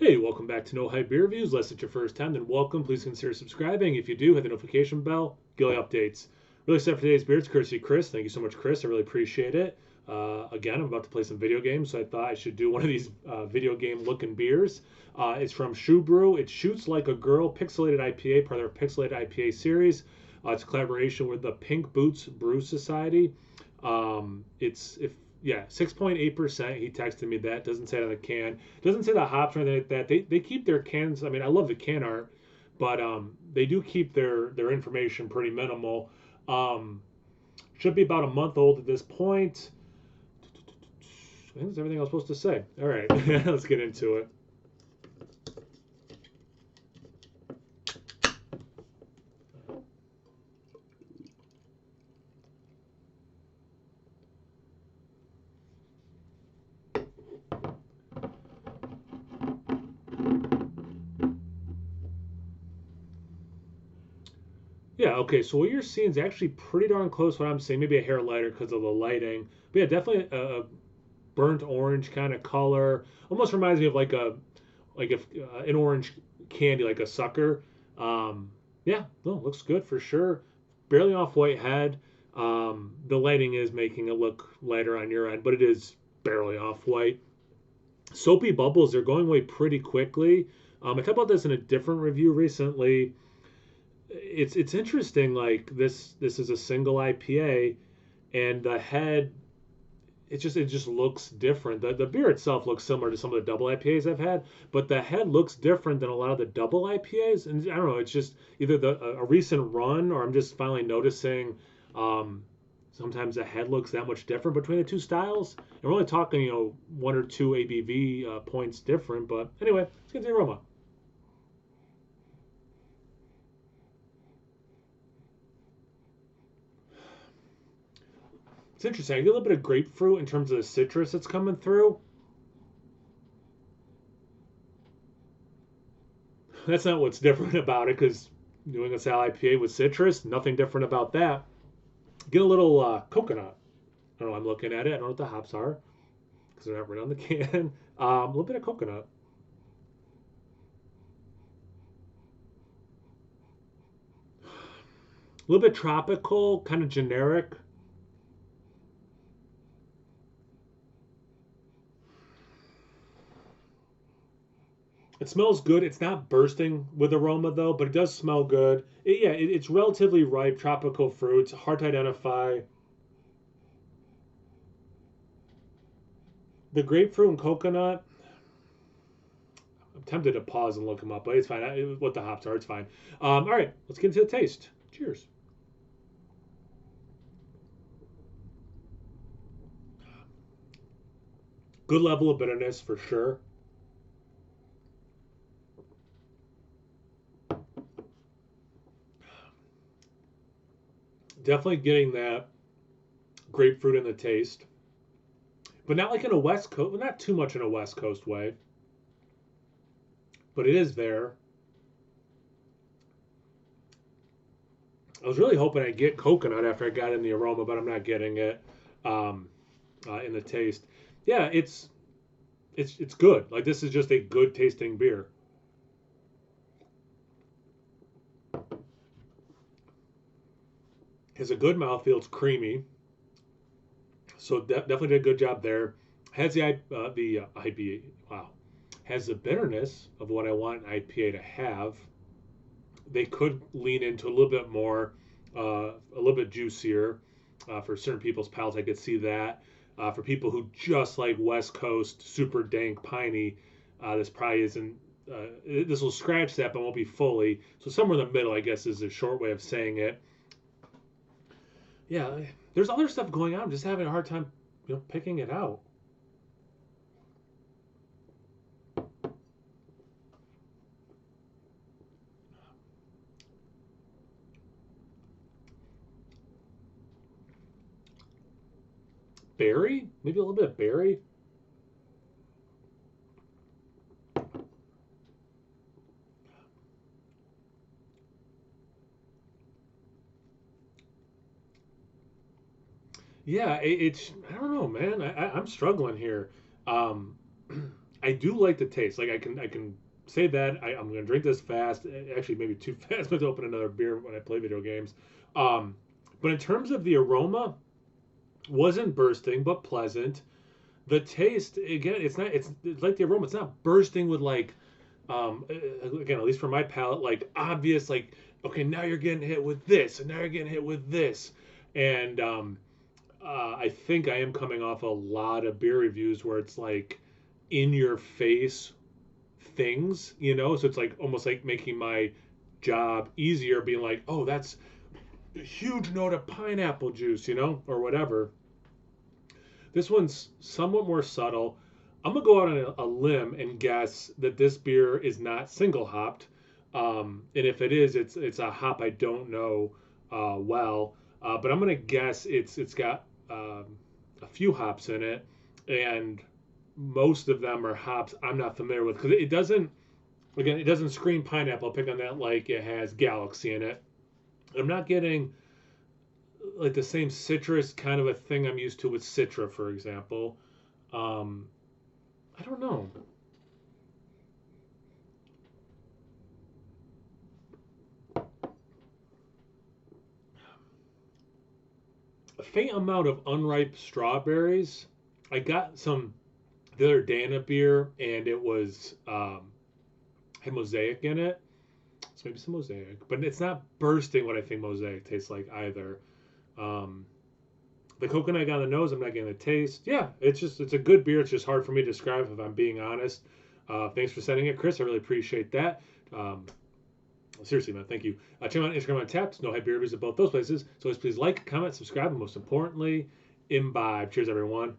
Hey, welcome back to No Hype Beer Reviews. Unless it's your first time, then welcome. Please consider subscribing. If you do, hit the notification bell. Daily updates. Really excited for today's beer. It's courtesy Chris. Thank you so much, Chris. I really appreciate it. Again, I'm about to play some video games, so I thought I should do one of these video game looking beers. It's from Shubrew. It Shoots Like a Girl Pixelated IPA, part of their Pixelated IPA series. It's a collaboration with the Pink Boots Brew Society. It's if Yeah, 6.8%. He texted me that. Doesn't say it on the can. Doesn't say the hops or anything like that. They keep their cans. I mean, I love the can art, but they do keep their information pretty minimal. Um, should be about a month old at this point. I think that's everything I was supposed to say. All right, let's get into it. Yeah, okay, so what you're seeing is actually pretty darn close to what I'm saying. Maybe a hair lighter because of the lighting. But yeah, definitely a burnt orange kind of color. Almost reminds me of like if an orange candy, like a sucker. Yeah, no, looks good for sure. Barely off white head. The lighting is making it look lighter on your end, but it is barely off white. Soapy bubbles, they're going away pretty quickly. I talked about this in a different review recently. It's interesting. Like this is a single IPA, and the head it just looks different. The beer itself looks similar to some of the double IPAs I've had, but the head looks different than a lot of the double IPAs. And I don't know, it's just either a recent run or I'm just finally noticing sometimes the head looks that much different between the two styles. And we're only talking, one or two ABV points different. But anyway, let's get to the aroma. It's interesting. I get a little bit of grapefruit in terms of the citrus that's coming through. That's not what's different about it because New England style IPA with citrus, nothing different about that. Get a little coconut. I don't know. I'm looking at it. I don't know what the hops are because they're not written on the can. A little bit of coconut. A little bit tropical, kind of generic. It smells good. It's not bursting with aroma though, but it does smell good. It's relatively ripe, tropical fruits, hard to identify. The grapefruit and coconut. I'm tempted to pause and look them up, but it's fine. What the hops are, it's fine. All right, let's get into the taste. Cheers. Good level of bitterness for sure. Definitely getting that grapefruit in the taste, but not like in a West Coast, well, not too much in a West Coast way, but it is there. I was really hoping I'd get coconut after I got in the aroma, but I'm not getting it um, in the taste. Yeah, it's good. Like this is just a good tasting beer. It's a good mouthfeel. It's creamy, so definitely did a good job there. Has the IPA, wow, has the bitterness of what I want an IPA to have. They could lean into a little bit more, a little bit juicier. For certain people's palates, I could see that. For people who just like West Coast, super dank, piney, this probably isn't. This will scratch that, but won't be fully. So somewhere in the middle, I guess, is a short way of saying it. Yeah, there's other stuff going on. I'm just having a hard time, picking it out. Berry, maybe a little bit of berry. Yeah, it's I don't know, man. I'm struggling here. Um, I do like the taste. Like I can say that I'm gonna drink this fast. Actually, maybe too fast. To open another beer when I play video games. Um, but in terms of the aroma, wasn't bursting but pleasant. The taste again, it's like the aroma. It's not bursting with like again, at least for my palate, like obvious like okay now you're getting hit with this and now you're getting hit with this, and I think I am coming off a lot of beer reviews where it's like in your face things, so it's like almost like making my job easier, being like, oh, that's a huge note of pineapple juice, or whatever. This one's somewhat more subtle. I'm gonna go out on a limb and guess that this beer is not single hopped, and if it is, it's a hop I don't know well, but I'm gonna guess it's got a few hops in it, and most of them are hops I'm not familiar with because it doesn't scream pineapple. Pick on that like it has Galaxy in it. I'm not getting like the same citrus kind of a thing I'm used to with Citra, for example. Um, I don't know. A faint amount of unripe strawberries. I got some the other day in a beer, and it was had mosaic in it. So maybe some mosaic, but it's not bursting what I think mosaic tastes like either. Um, the coconut I got on the nose, I'm not getting the taste. Yeah, it's a good beer. It's just hard for me to describe if I'm being honest. Thanks for sending it, Chris. I really appreciate that. Seriously, man, thank you. Check me out on Instagram on Tapped. No hype beer reviews at both those places. So please like, comment, subscribe, and most importantly, imbibe. Cheers, everyone.